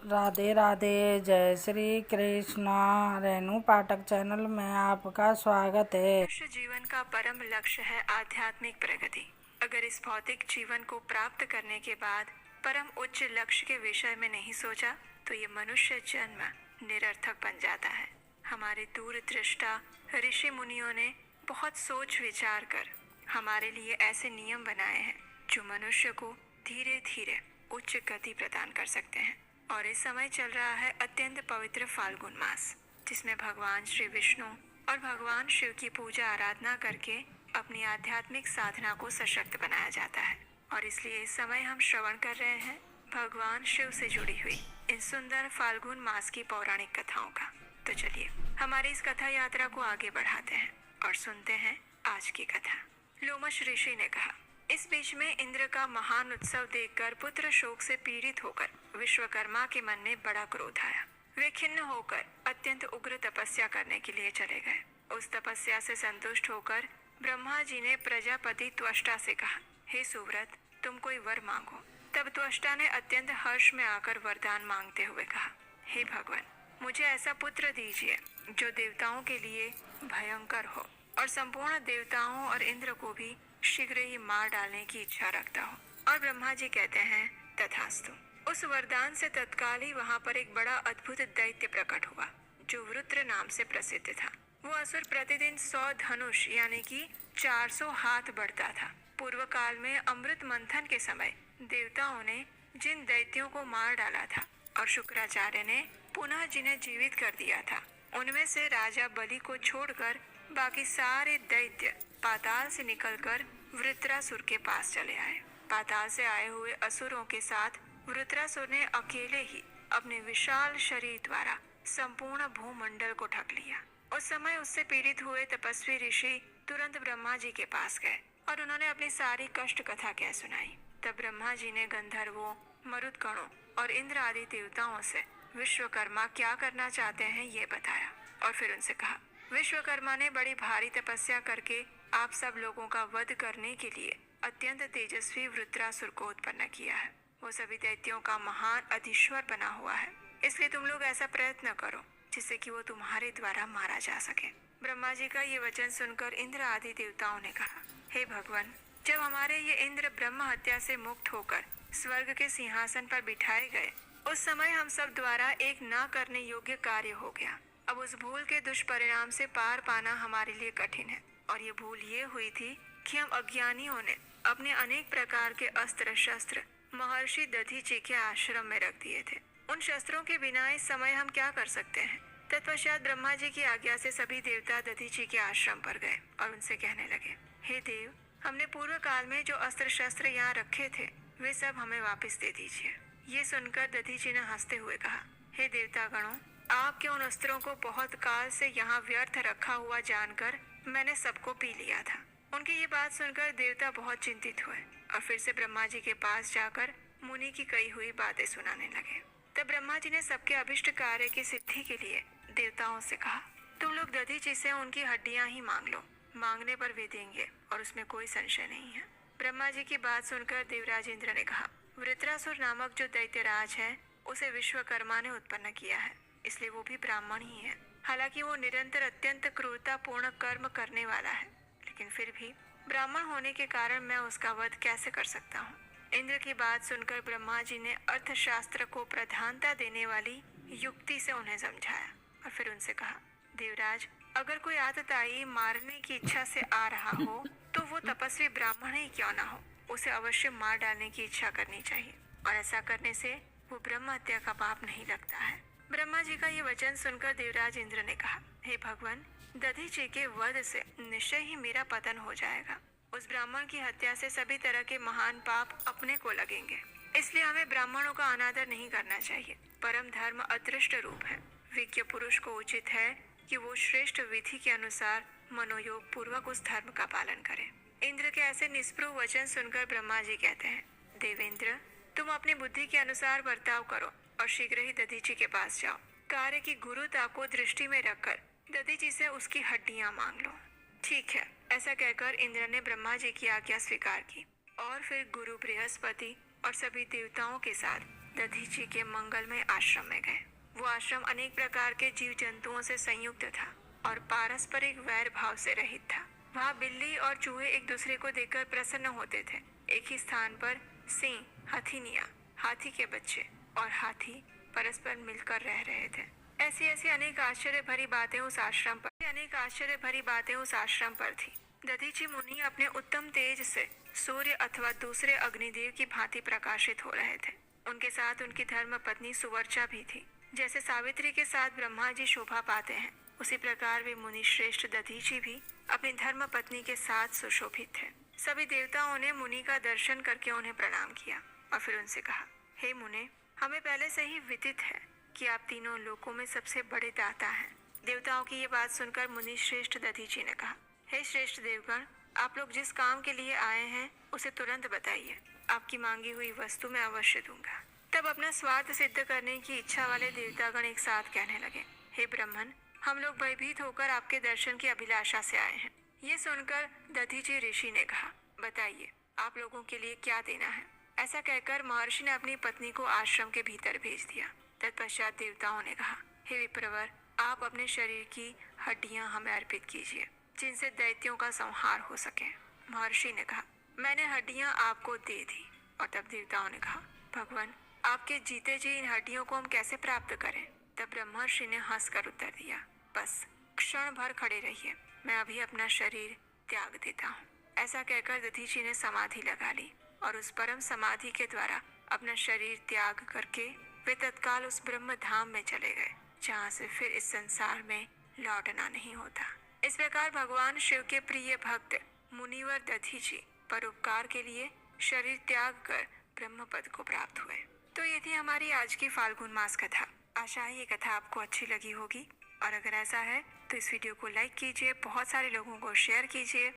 राधे राधे। जय श्री कृष्णा। रेणु पाठक चैनल में आपका स्वागत है। मनुष्य जीवन का परम लक्ष्य है आध्यात्मिक प्रगति। अगर इस भौतिक जीवन को प्राप्त करने के बाद परम उच्च लक्ष्य के विषय में नहीं सोचा तो ये मनुष्य जन्म निरर्थक बन जाता है। हमारे दूरदृष्टा ऋषि मुनियों ने बहुत सोच विचार कर हमारे लिए ऐसे नियम बनाए हैं जो मनुष्य को धीरे धीरे उच्च गति प्रदान कर सकते हैं। और इस समय चल रहा है अत्यंत पवित्र फाल्गुन मास, जिसमें भगवान श्री विष्णु और भगवान शिव की पूजा आराधना करके अपनी आध्यात्मिक साधना को सशक्त बनाया जाता है। और इसलिए इस समय हम श्रवण कर रहे हैं भगवान शिव से जुड़ी हुई इन सुंदर फाल्गुन मास की पौराणिक कथाओं का। तो चलिए हमारी इस कथा यात्रा को आगे बढ़ाते हैं और सुनते हैं आज की कथा। लोमश ऋषि ने कहा, इस बीच में इंद्र का महान उत्सव देखकर पुत्र शोक से पीड़ित होकर विश्वकर्मा के मन में बड़ा क्रोध आया। वे खिन्न होकर अत्यंत उग्र तपस्या करने के लिए चले गए। उस तपस्या से संतुष्ट होकर ब्रह्मा जी ने प्रजापति त्वष्टा से कहा, हे सुव्रत, तुम कोई वर मांगो। तब त्वष्टा ने अत्यंत हर्ष में आकर वरदान मांगते हुए कहा, हे भगवान, मुझे ऐसा पुत्र दीजिए जो देवताओं के लिए भयंकर हो और संपूर्ण देवताओं और इंद्र को भी शीघ्र ही मार डालने की इच्छा रखता हो। और ब्रह्मा जी कहते हैं, तथास्तु। उस वरदान से तत्काल ही वहां पर एक बड़ा अद्भुत दैत्य प्रकट हुआ जो वृत्र नाम से प्रसिद्ध था। वो असुर प्रतिदिन 100 धनुष यानी कि 400 हाथ बढ़ता था। पूर्व काल में अमृत मंथन के समय देवताओं ने जिन दैत्यों को मार डाला था और शुक्राचार्य ने पुनः जिन्हें जीवित कर दिया था, उनमें से राजा बलि को छोड़कर बाकी सारे दैत्य पाताल से निकलकर वृत्रासुर के पास चले आए। पाताल से आए हुए असुरों के साथ वृत्रासुर ने अकेले ही अपने विशाल शरीर द्वारा संपूर्ण भूमंडल को ढक लिया। उस समय उससे पीड़ित हुए तपस्वी ऋषि तुरंत ब्रह्मा जी के पास गए और उन्होंने अपनी सारी कष्ट कथा कह सुनाई। तब ब्रह्मा जी ने गंधर्वों, मरुदगणों और इंद्र आदि देवताओं से विश्वकर्मा क्या करना चाहते हैं ये बताया और फिर उनसे कहा, विश्वकर्मा ने बड़ी भारी तपस्या करके आप सब लोगों का वध करने के लिए अत्यंत तेजस्वी वृत्रासुर को उत्पन्न किया है। वो सभी दैत्यों का महान अधीश्वर बना हुआ है, इसलिए तुम लोग ऐसा प्रयत्न करो जिससे कि वो तुम्हारे द्वारा मारा जा सके। ब्रह्मा जी का ये वचन सुनकर इंद्र आदि देवताओं ने कहा, हे भगवान, जब हमारे ये इंद्र ब्रह्म हत्या से मुक्त होकर स्वर्ग के सिंहासन पर बिठाए गए, उस समय हम सब द्वारा एक न करने योग्य कार्य हो गया। अब उस भूल के दुष्परिणाम से पार पाना हमारे लिए कठिन है। और ये भूल ये हुई थी कि हम अज्ञानियों ने अपने अनेक प्रकार के अस्त्र शस्त्र महर्षि दधीचि के आश्रम में रख दिए थे। उन शस्त्रों के बिना इस समय हम क्या कर सकते हैं। तत्पश्चात ब्रह्मा जी की आज्ञा से सभी देवता दधीचि के आश्रम पर गए और उनसे कहने लगे, हे देव, हमने पूर्व काल में जो अस्त्र शस्त्र यहाँ रखे थे वे सब हमें वापस दे दीजिए। ये सुनकर दधीचि ने हंसते हुए कहा, हे देवता गणों, आपके उन अस्त्रों को बहुत काल से यहाँ व्यर्थ रखा हुआ जानकर मैंने सबको पी लिया था। उनकी ये बात सुनकर देवता बहुत चिंतित हुए और फिर से ब्रह्मा जी के पास जाकर मुनि की कही हुई बातें सुनाने लगे। तब ब्रह्मा जी ने सबके अभिष्ट कार्य की सिद्धि के लिए देवताओं से कहा, तुम लोग दधीचि से उनकी हड्डियां ही मांग लो, मांगने पर वे देंगे और उसमें कोई संशय नहीं है। ब्रह्मा जी की बात सुनकर देवराज इंद्र ने कहा, वृत्रासुर नामक जो दैत्यराज है उसे विश्वकर्मा ने उत्पन्न किया है, इसलिए वो भी ब्राह्मण ही है। हालांकि वो निरंतर अत्यंत क्रूरतापूर्ण कर्म करने वाला है, लेकिन फिर भी ब्राह्मण होने के कारण मैं उसका वध कैसे कर सकता हूँ। इंद्र की बात सुनकर ब्रह्मा जी ने अर्थशास्त्र को प्रधानता देने वाली युक्ति से उन्हें समझाया और फिर उनसे कहा, देवराज, अगर कोई आतताई मारने की इच्छा से आ रहा हो तो वो तपस्वी ब्राह्मण ही क्यों ना हो, उसे अवश्य मार डालने की इच्छा करनी चाहिए और ऐसा करने से वो ब्रह्म हत्या का पाप नहीं लगता है। ब्रह्मा जी का ये वचन सुनकर देवराज इंद्र ने कहा, हे भगवान, दधीचि के वध से निश्चय ही मेरा पतन हो जाएगा। उस ब्राह्मण की हत्या से सभी तरह के महान पाप अपने को लगेंगे, इसलिए हमें ब्राह्मणों का अनादर नहीं करना चाहिए। परम धर्म अदृष्ट रूप है। विज्ञ पुरुष को उचित है कि वो श्रेष्ठ विधि के अनुसार मनोयोग पूर्वक उस धर्म का पालन करे। इंद्र के ऐसे निष्पृह वचन सुनकर ब्रह्मा जी कहते हैं, देवेंद्र, तुम अपनी बुद्धि के अनुसार बर्ताव करो और शीघ्र ही दधीचि के पास जाओ। कार्य की गुरुता को दृष्टि में रखकर दधीचि से उसकी हड्डियां मांग लो। ठीक है, ऐसा कहकर इंद्र ने ब्रह्मा जी की आज्ञा स्वीकार की और फिर गुरु बृहस्पति और सभी देवताओं के साथ दधीची के मंगलमय आश्रम में गए। वो आश्रम अनेक प्रकार के जीव जंतुओं से संयुक्त था और पारस्परिक वैर भाव से रहित था। वहाँ बिल्ली और चूहे एक दूसरे को देखकर प्रसन्न होते थे। एक ही स्थान पर सिंह, हथिनिया, हाथी के बच्चे और हाथी परस्पर मिलकर रह रहे थे। ऐसी अनेक आश्चर्य भरी बातें उस आश्रम पर थी। दधीची मुनि अपने उत्तम तेज से सूर्य अथवा दूसरे अग्निदेव की भांति प्रकाशित हो रहे थे। उनके साथ उनकी धर्म पत्नी सुवर्चा भी थी। जैसे सावित्री के साथ ब्रह्मा जी शोभा पाते हैं, उसी प्रकार वे मुनि श्रेष्ठ दधीची भी अपनी धर्म पत्नी के साथ सुशोभित थे। सभी देवताओं ने मुनि का दर्शन करके उन्हें प्रणाम किया और फिर उनसे कहा, हे मुने, हमें पहले से ही विदित है कि आप तीनों लोकों में सबसे बड़े दाता हैं। देवताओं की ये बात सुनकर मुनि श्रेष्ठ दधीची ने कहा, हे श्रेष्ठ देवगण, आप लोग जिस काम के लिए आए हैं उसे तुरंत बताइए। आपकी मांगी हुई वस्तु मैं अवश्य दूंगा। तब अपना स्वार्थ सिद्ध करने की इच्छा वाले देवतागण एक साथ कहने लगे, हे ब्राह्मण, हम लोग भयभीत होकर आपके दर्शन की अभिलाषा से आए हैं। ये सुनकर दधीची ऋषि ने कहा, बताइए आप लोगों के लिए क्या देना है। ऐसा कहकर महर्षि ने अपनी पत्नी को आश्रम के भीतर भेज दिया। तत्पश्चात देवताओं ने कहा, हे विप्रवर, आप अपने शरीर की हड्डियां हमें अर्पित कीजिए जिनसे दैत्यों का संहार हो सके। महर्षि ने कहा, मैंने हड्डियां आपको दे दी। और तब देवताओं ने कहा, भगवान, आपके जीते जी इन हड्डियों को हम कैसे प्राप्त करें। तब ब्रह्मर्षि ने हंसकर उत्तर दिया, बस क्षण भर खड़े रहिए, मैं अभी अपना शरीर त्याग देता हूँ। ऐसा कहकर दधीची ने समाधि लगा ली और उस परम समाधि के द्वारा अपना शरीर त्याग करके वे तत्काल उस ब्रह्म धाम में चले गए, जहाँ से फिर इस संसार में लौटना नहीं होता। इस प्रकार भगवान शिव के प्रिय भक्त मुनिवर दधीची परोपकार के लिए शरीर त्याग कर ब्रह्म पद को प्राप्त हुए। तो ये थी हमारी आज की फाल्गुन मास कथा। आशा है ये कथा आपको अच्छी लगी होगी और अगर ऐसा है तो इस वीडियो को लाइक कीजिए, बहुत सारे लोगों को शेयर कीजिए